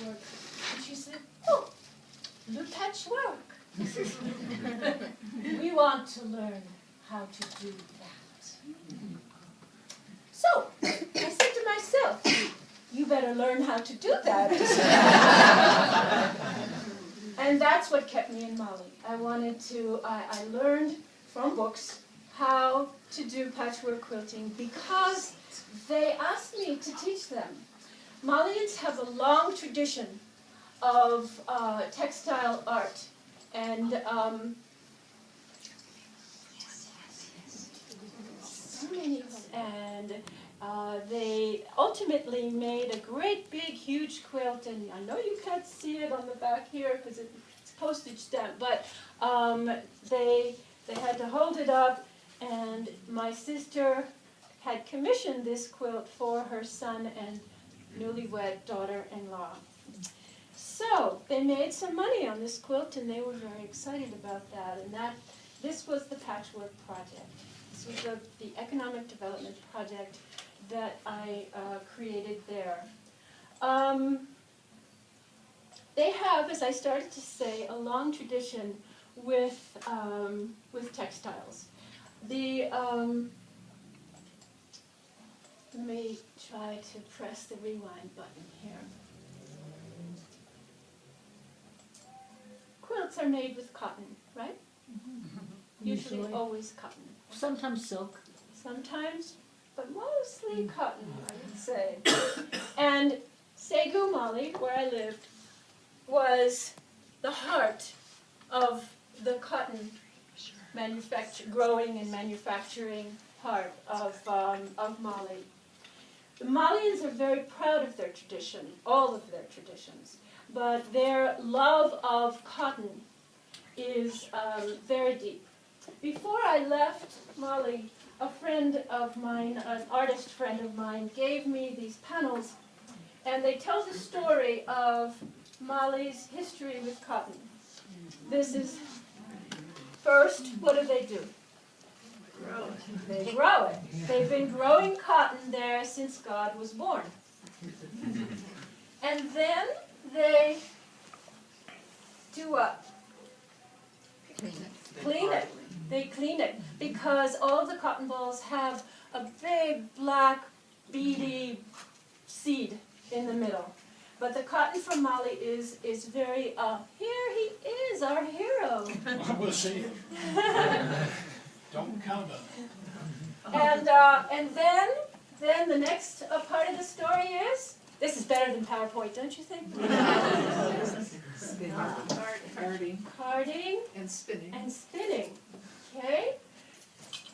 patchwork. And she said, oh, le patchwork. We want to learn how to do that. So I said to myself, you better learn how to do that. And that's what kept me in Mali. I learned from books how to do patchwork quilting because they asked me to teach them. Malians have a long tradition of textile art, and they ultimately made a great big huge quilt, and I know you can't see it on the back here because it's postage stamp, but they had to hold it up, and my sister had commissioned this quilt for her son and newlywed daughter-in-law. So they made some money on this quilt, and they were very excited about that. And this was the Patchwork Project. This was the economic development project that I created there. They have, as I started to say, a long tradition with textiles. Let me try to press the rewind button here. Quilts are made with cotton, right? Usually always cotton. Sometimes silk. Sometimes, but mostly cotton, I would say. And Ségou, Mali, where I lived, was the heart of the cotton growing and manufacturing part of Mali. The Malians are very proud of their tradition, all of their traditions, but their love of cotton is very deep. Before I left Mali, a friend of mine, an artist friend of mine, gave me these panels, and they tell the story of Mali's history with cotton. This is, first, what do? Grow it. They grow it. They've been growing cotton there since God was born. And then they do what? Clean it. They clean it because all of the cotton balls have a big black beady seed in the middle. But the cotton from Mali is very, here he is, our hero. We'll see. Don't count on it. And then the next part of the story is, this is better than PowerPoint, don't you think? Carding. And spinning. And spinning. Okay?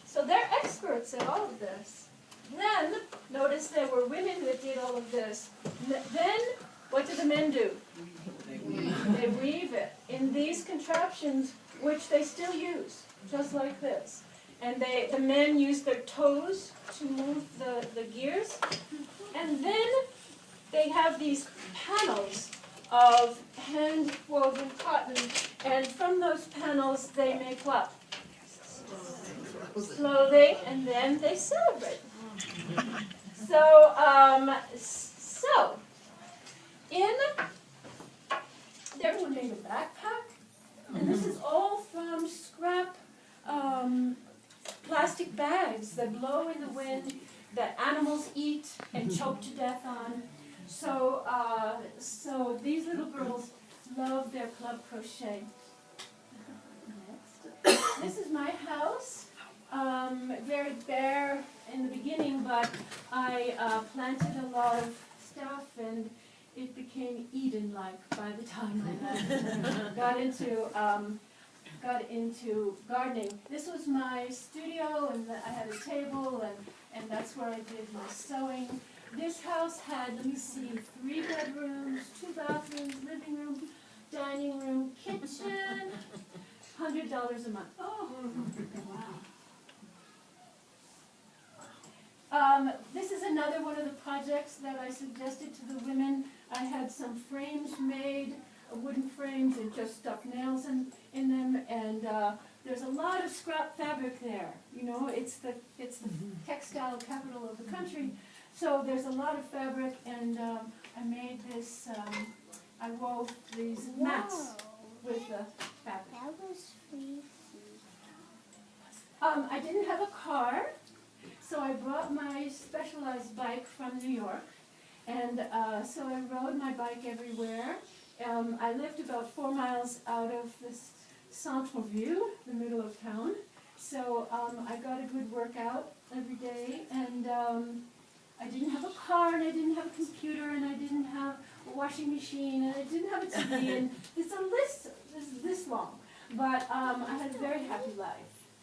So they're experts at all of this. Then, notice there were women that did all of this. Then, what do the men do? They weave it in these contraptions, which they still use, just like this. And the men use their toes to move the gears. And then they have these panels of hand-woven cotton. And from those panels, they make what? Clothing, and then they celebrate. So everyone made a backpack, and this is all from scrap plastic bags that blow in the wind, that animals eat and choke to death on. So these little girls love their club crochet. Next. This is my house. Very bare in the beginning, but I planted a lot of stuff, and it became Eden-like by the time I got into gardening. This was my studio, and I had a table, and that's where I did my sewing. This house had, let me see, 3 bedrooms, 2 bathrooms, living room, dining room, kitchen, $100 a month. Oh, wow. This is another one of the projects that I suggested to the women. I had some frames made, wooden frames, and just stuck nails in them, and there's a lot of scrap fabric there. You know, it's the textile capital of the country, so there's a lot of fabric, and I made this I wove these mats with the fabric. That was sweet. I didn't have a car, so I brought my Specialized bike from New York, and so I rode my bike everywhere. I lived about 4 miles out of this Centreville, the middle of town, so I got a good workout every day, and I didn't have a car, and I didn't have a computer, and I didn't have a washing machine, and I didn't have a TV, and it's a list this long, but I had a very happy life.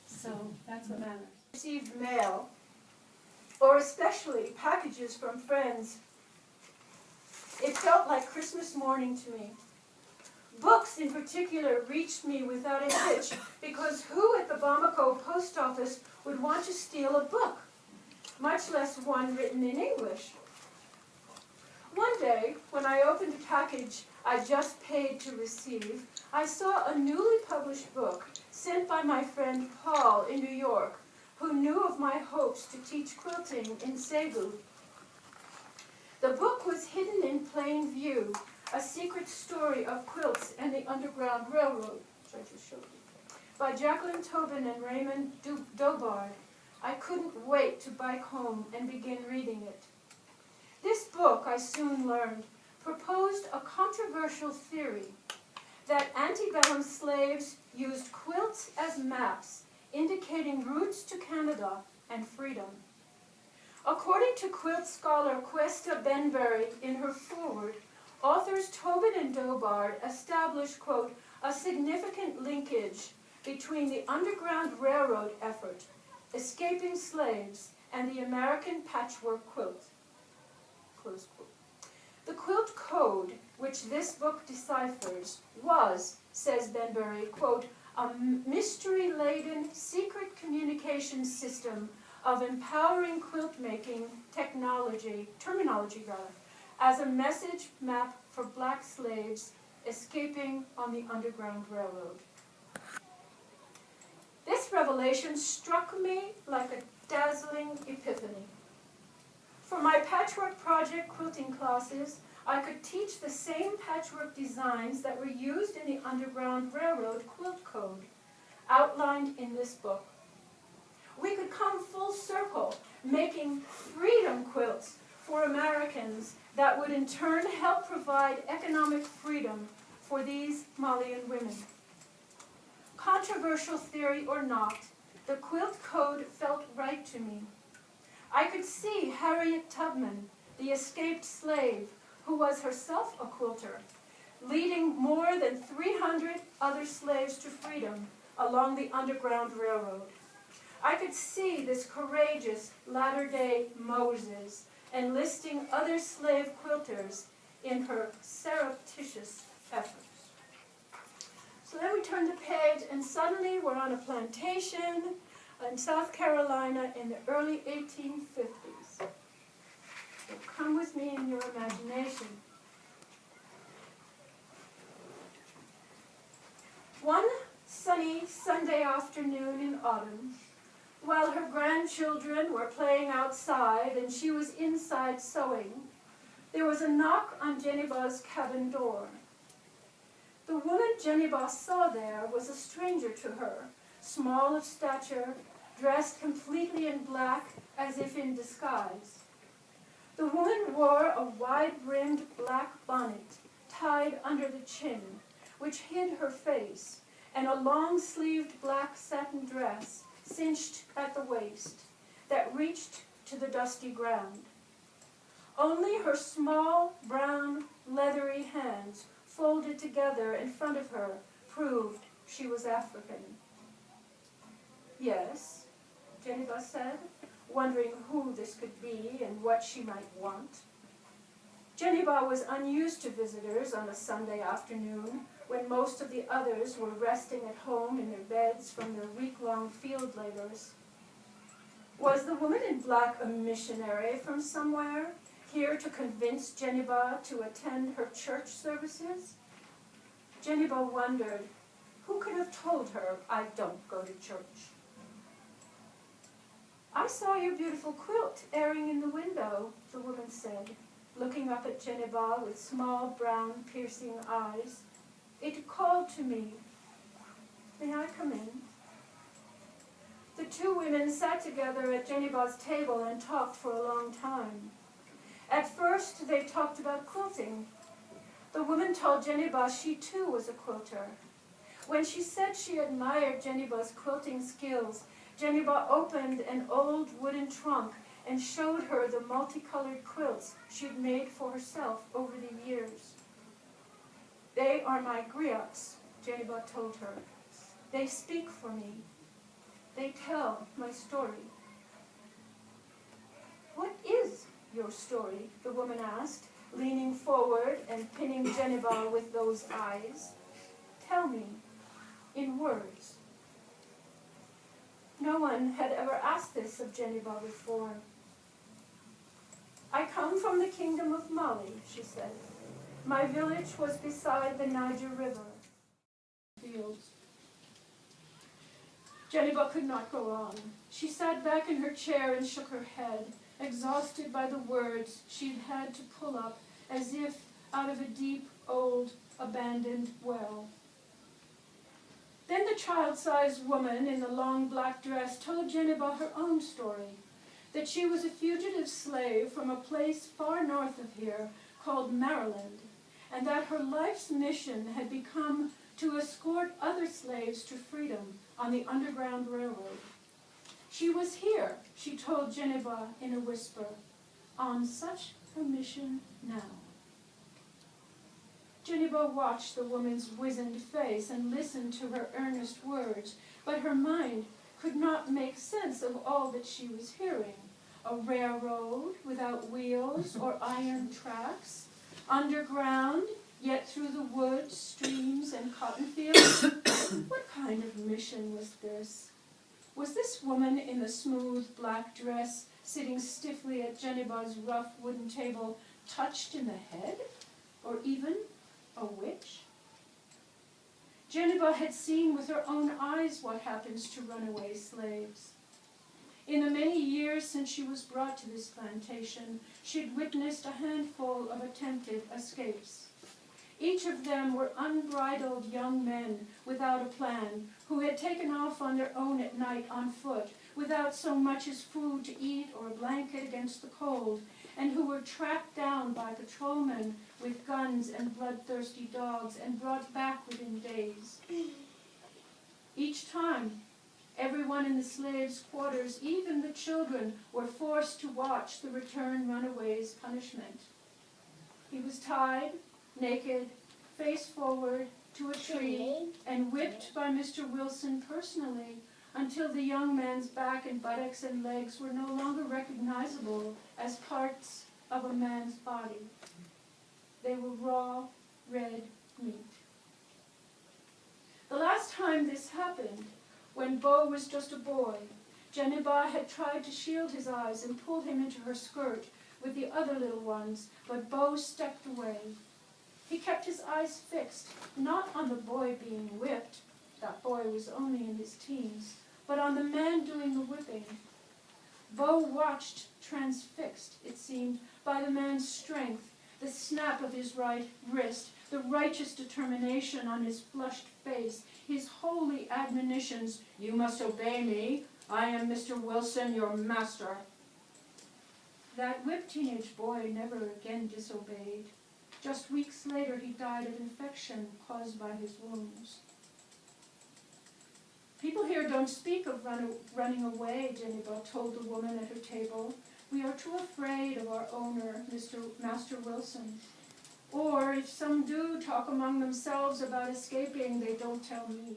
So that's what matters. Received mail, or especially packages from friends. It felt like Christmas morning to me. Books in particular reached me without a hitch, because who at the Bamako post office would want to steal a book, much less one written in English? One day, when I opened a package I just paid to receive, I saw a newly published book sent by my friend Paul in New York, who knew of my hopes to teach quilting in Cebu. The book was hidden in plain view, a secret story of quilts and the Underground Railroad, which I just showed you, by Jacqueline Tobin and Raymond Dobard. I couldn't wait to bike home and begin reading it. This book, I soon learned, proposed a controversial theory that antebellum slaves used quilts as maps, indicating routes to Canada and freedom. According to quilt scholar Cuesta Benberry in her foreword, authors Tobin and Dobard established, quote, a significant linkage between the Underground Railroad effort, escaping slaves, and the American patchwork quilt, close quote. The quilt code, which this book deciphers, was, says Benberry, quote, a mystery-laden secret communication system of empowering quilt-making terminology, as a message map for black slaves escaping on the Underground Railroad. This revelation struck me like a dazzling epiphany. For my patchwork project quilting classes, I could teach the same patchwork designs that were used in the Underground Railroad quilt code, outlined in this book. We could come full circle, making freedom quilts for Americans that would in turn help provide economic freedom for these Malian women. Controversial theory or not, the quilt code felt right to me. I could see Harriet Tubman, the escaped slave, who was herself a quilter, leading more than 300 other slaves to freedom along the Underground Railroad. I could see this courageous latter-day Moses enlisting other slave quilters in her surreptitious efforts. So then we turn the page, and suddenly we're on a plantation in South Carolina in the early 1850s. So come with me in your imagination. One sunny Sunday afternoon in autumn, while her grandchildren were playing outside and she was inside sewing, there was a knock on Jeniba's cabin door. The woman Jeniba saw there was a stranger to her, small of stature, dressed completely in black as if in disguise. The woman wore a wide-brimmed black bonnet tied under the chin, which hid her face, and a long-sleeved black satin dress cinched at the waist that reached to the dusty ground. Only her small, brown, leathery hands folded together in front of her proved she was African. Yes, Jeniba said, wondering who this could be and what she might want. Jeniba was unused to visitors on a Sunday afternoon when most of the others were resting at home in their beds from their week-long field labors. Was the woman in black a missionary from somewhere, here to convince Jeniba to attend her church services? Jeniba wondered, who could have told her I don't go to church? I saw your beautiful quilt airing in the window, the woman said. looking up at Jenny-Ba with small, brown, piercing eyes. It called to me. May I come in? The two women sat together at Jenny-Ba's table and talked for a long time. At first, they talked about quilting. The woman told Jenny-Ba she too was a quilter. When she said she admired Jenny-Ba's quilting skills, Jenny-Ba opened an old wooden trunk and showed her the multicolored quilts she'd made for herself over the years. They are my griots, Jenny-Ba told her. They speak for me. They tell my story. What is your story? The woman asked, leaning forward and pinning Jenny-Ba with those eyes. Tell me, in words. No one had ever asked this of Jenny-Ba before. I come from the kingdom of Mali, she said. My village was beside the Niger River. Fields. Jenny-Ba could not go on. She sat back in her chair and shook her head, exhausted by the words she'd had to pull up as if out of a deep, old, abandoned well. Then the child-sized woman in the long black dress told Jenny-Ba her own story, that she was a fugitive slave from a place far north of here called Maryland, and that her life's mission had become to escort other slaves to freedom on the Underground Railroad. She was here, she told Jenny-Ba in a whisper, on such a mission now. Jenny-Ba watched the woman's wizened face and listened to her earnest words, but her mind could not make sense of all that she was hearing. A railroad without wheels or iron tracks, underground, yet through the woods, streams, and cotton fields. What kind of mission was this? Was this woman in the smooth black dress, sitting stiffly at Jenny-Ba's rough wooden table, touched in the head? Or even a witch? Jenny-Ba had seen with her own eyes what happens to runaway slaves. In the many years since she was brought to this plantation, she'd witnessed a handful of attempted escapes. Each of them were unbridled young men without a plan, who had taken off on their own at night on foot, without so much as food to eat or a blanket against the cold, and who were tracked down by patrolmen with guns and bloodthirsty dogs and brought back within days. Each time, everyone in the slaves' quarters, even the children, were forced to watch the returned runaway's punishment. He was tied, naked, face forward, to a tree, and whipped by Mr. Wilson personally until the young man's back and buttocks and legs were no longer recognizable as parts of a man's body. They were raw, red meat. The last time this happened, when Bo was just a boy, Jenny-Ba had tried to shield his eyes and pulled him into her skirt with the other little ones, but Bo stepped away. He kept his eyes fixed, not on the boy being whipped, that boy was only in his teens, but on the man doing the whipping. Bo watched, transfixed, it seemed, by the man's strength, the snap of his right wrist, the righteous determination on his flushed face, his holy admonitions, "You must obey me. I am Mr. Wilson, your master." That whipped teenage boy never again disobeyed. Just weeks later, he died of infection caused by his wounds. People here don't speak of running away, Jenny-Ba told the woman at her table. We are too afraid of our owner, Master Wilson. Or if some do talk among themselves about escaping, they don't tell me.